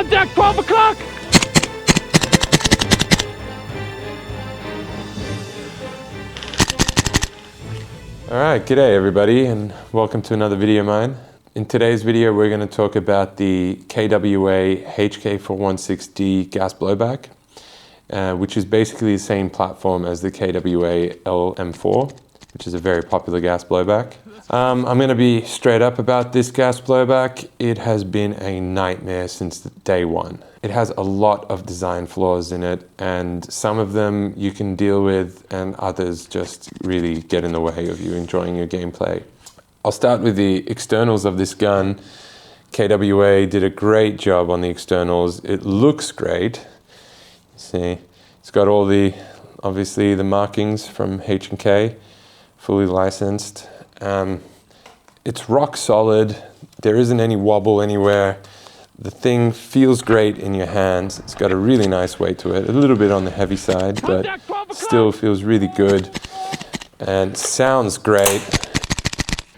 Contact 12 o'clock! Alright, g'day everybody and welcome to another video of mine. In today's video we're going to talk about the KWA HK416D gas blowback, which is basically the same platform as the KWA LM4, which is a very popular gas blowback. I'm going to be straight up about this gas blowback. It has been a nightmare since day one. It has a lot of design flaws in it, and some of them you can deal with and others just really get in the way of you enjoying your gameplay. I'll start with the externals of this gun. KWA did a great job on the externals. It looks great. See, it's got all the, obviously the markings from H&K, fully licensed. It's rock solid. There isn't any wobble anywhere. The thing feels great in your hands. It's got a really nice weight to it, a little bit on the heavy side, but still feels really good and sounds great.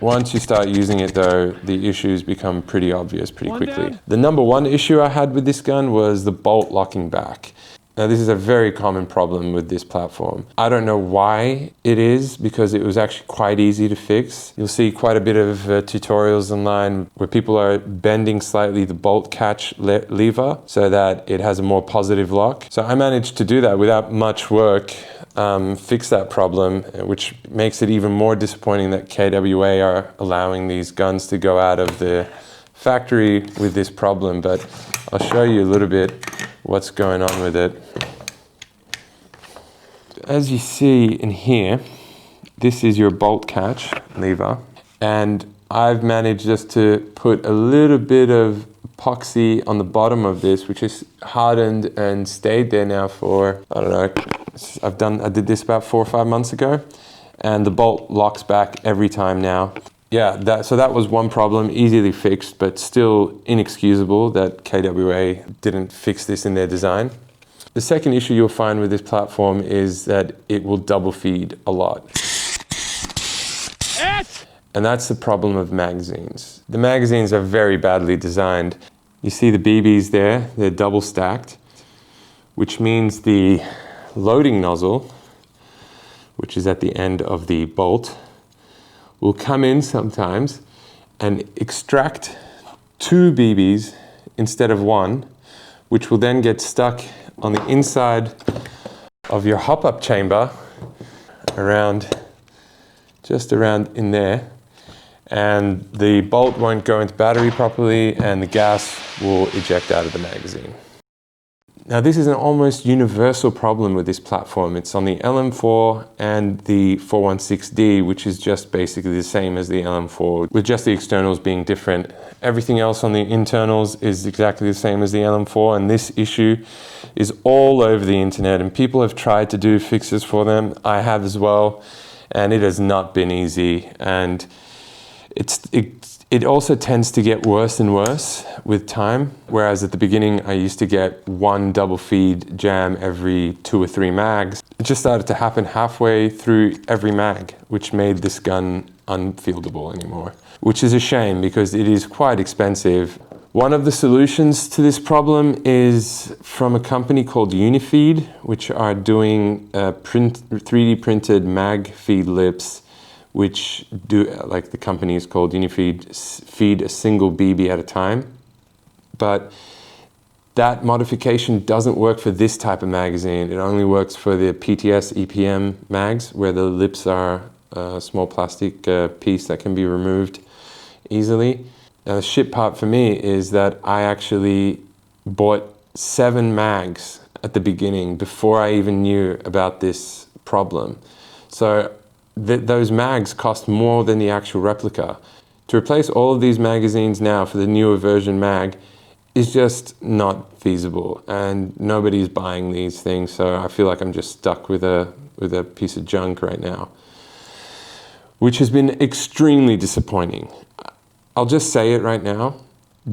Once you start using it though, the issues become pretty obvious pretty quickly. The number one issue I had with this gun was the bolt locking back. Now this is a very common problem with this platform. I don't know why it is, because it was actually quite easy to fix. You'll see quite a bit of tutorials online where people are bending slightly the bolt catch lever so that it has a more positive lock. So I managed to do that without much work, fix that problem, which makes it even more disappointing that KWA are allowing these guns to go out of the factory with this problem, but I'll show you a little bit what's going on with it. As you see in here, this is your bolt catch lever, and I've managed just to put a little bit of epoxy on the bottom of this, which is hardened and stayed there now for, I don't know, I did this about 4 or 5 months ago, and the bolt locks back every time now. Yeah, so that was one problem, easily fixed, but still inexcusable that KWA didn't fix this in their design. The second issue you'll find with this platform is that it will double feed a lot. And that's the problem of magazines. The magazines are very badly designed. You see the BBs there, they're double stacked, which means the loading nozzle, which is at the end of the bolt, will come in sometimes and extract 2 BBs instead of 1, which will then get stuck on the inside of your hop-up chamber just around in there, and the bolt won't go into battery properly and the gas will eject out of the magazine. Now this is an almost universal problem with this platform. It's on the LM4 and the 416D, which is just basically the same as the LM4, with just the externals being different. Everything else on the internals is exactly the same as the LM4, and this issue is all over the internet, and people have tried to do fixes for them. I have as well, and it has not been easy, and it also tends to get worse and worse with time, whereas at the beginning I used to get 1 double feed jam every 2 or 3 mags. It just started to happen halfway through every mag, which made this gun unfieldable anymore, which is a shame because it is quite expensive. One of the solutions to this problem is from a company called Unifeed, which are doing 3D printed mag feed lips, which do, like the company is called Unifeed, feed a single BB at a time. But that modification doesn't work for this type of magazine. It only works for the PTS EPM mags, where the lips are a small plastic piece that can be removed easily. Now the shit part for me is that I actually bought 7 mags at the beginning before I even knew about this problem. So those mags cost more than the actual replica. To replace all of these magazines now for the newer version mag is just not feasible, and nobody's buying these things, so I feel like I'm just stuck with a piece of junk right now, which has been extremely disappointing. I'll just say it right now,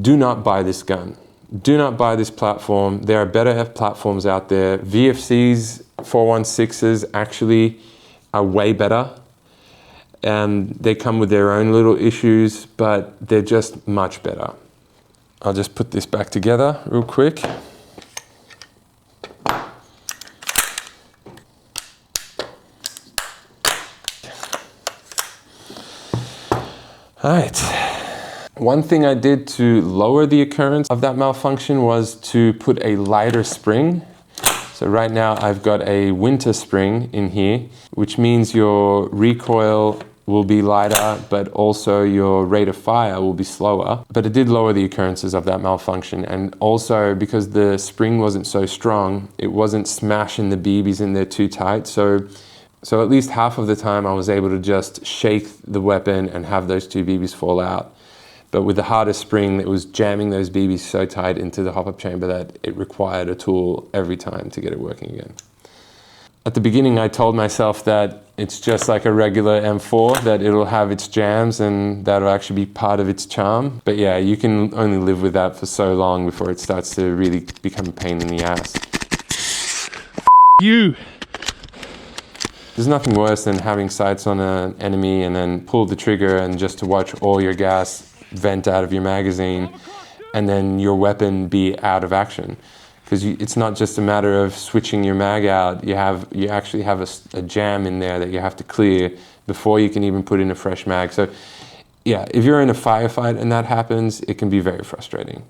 do not buy this gun. Do not buy this platform. There are better platforms out there. VFC's 416s actually are way better, and they come with their own little issues, but they're just much better. I'll just put this back together real quick. All right. One thing I did to lower the occurrence of that malfunction was to put a lighter spring. So right now I've got a winter spring in here, which means your recoil will be lighter, but also your rate of fire will be slower. But it did lower the occurrences of that malfunction. And also because the spring wasn't so strong, it wasn't smashing the BBs in there too tight. So at least half of the time I was able to just shake the weapon and have those two BBs fall out. But with the harder spring, it was jamming those BBs so tight into the hop-up chamber that it required a tool every time to get it working again. At the beginning, I told myself that it's just like a regular M4, that it'll have its jams and that'll actually be part of its charm. But yeah, you can only live with that for so long before it starts to really become a pain in the ass. You! There's nothing worse than having sights on an enemy and then pull the trigger and just to watch all your gas vent out of your magazine and then your weapon be out of action. Because it's not just a matter of switching your mag out, you actually have a jam in there that you have to clear before you can even put in a fresh mag. So yeah, if you're in a firefight and that happens, it can be very frustrating.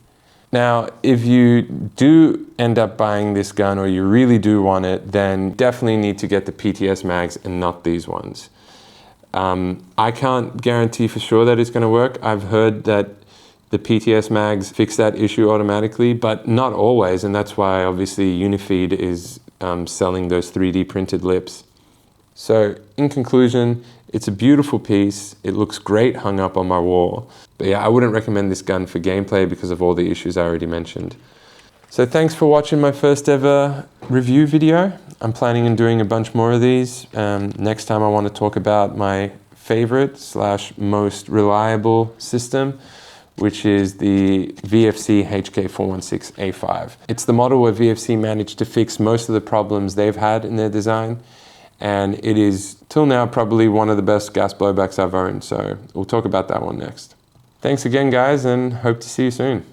Now, if you do end up buying this gun or you really do want it, then definitely need to get the PTS mags and not these ones. I can't guarantee for sure that it's going to work. I've heard that the PTS mags fix that issue automatically, but not always, and that's why obviously Unifeed is selling those 3D printed lips. So in conclusion, it's a beautiful piece. It looks great hung up on my wall. But yeah, I wouldn't recommend this gun for gameplay because of all the issues I already mentioned. So thanks for watching my first ever review video. I'm planning on doing a bunch more of these. Next time I want to talk about my favorite / most reliable system, which is the VFC HK416A5. It's the model where VFC managed to fix most of the problems they've had in their design. And it is, till now, probably one of the best gas blowbacks I've owned. So we'll talk about that one next. Thanks again, guys, and hope to see you soon.